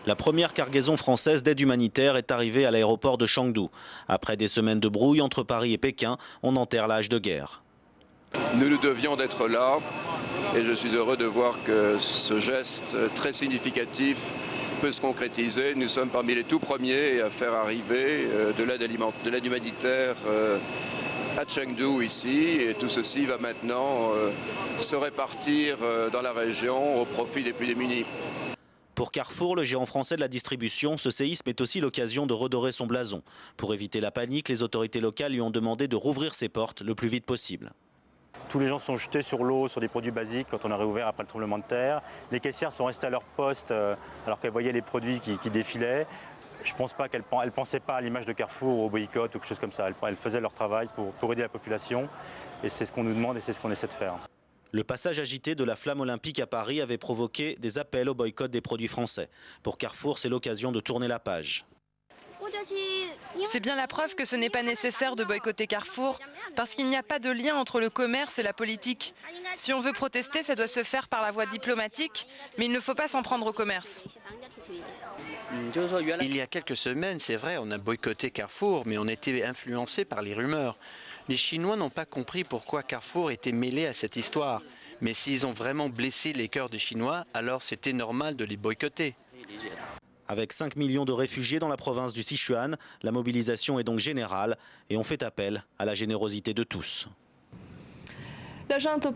La première cargaison française d'aide humanitaire est arrivée à l'aéroport de Chengdu. Après des semaines de brouille entre Paris et Pékin, on enterre l'âge de guerre. Nous devions d'être là et je suis heureux de voir que ce geste très significatif peut se concrétiser. Nous sommes parmi les tout premiers à faire arriver de l'aide humanitaire à Chengdu ici, et tout ceci va maintenant se répartir dans la région au profit des plus démunis. Pour Carrefour, le géant français de la distribution, ce séisme est aussi l'occasion de redorer son blason. Pour éviter la panique, les autorités locales lui ont demandé de rouvrir ses portes le plus vite possible. Tous les gens sont jetés sur l'eau, sur des produits basiques quand on a réouvert après le tremblement de terre. Les caissières sont restées à leur poste alors qu'elles voyaient les produits qui défilaient. Je ne pense pas qu'elles ne pensaient pas à l'image de Carrefour ou au boycott ou quelque chose comme ça. Elles faisaient leur travail pour aider la population et c'est ce qu'on nous demande et c'est ce qu'on essaie de faire. Le passage agité de la flamme olympique à Paris avait provoqué des appels au boycott des produits français. Pour Carrefour, c'est l'occasion de tourner la page. C'est bien la preuve que ce n'est pas nécessaire de boycotter Carrefour, parce qu'il n'y a pas de lien entre le commerce et la politique. Si on veut protester, ça doit se faire par la voie diplomatique, mais il ne faut pas s'en prendre au commerce. Il y a quelques semaines, c'est vrai, on a boycotté Carrefour, mais on était influencé par les rumeurs. Les Chinois n'ont pas compris pourquoi Carrefour était mêlé à cette histoire. Mais s'ils ont vraiment blessé les cœurs des Chinois, alors c'était normal de les boycotter. Avec 5 millions de réfugiés dans la province du Sichuan, la mobilisation est donc générale et on fait appel à la générosité de tous. La junte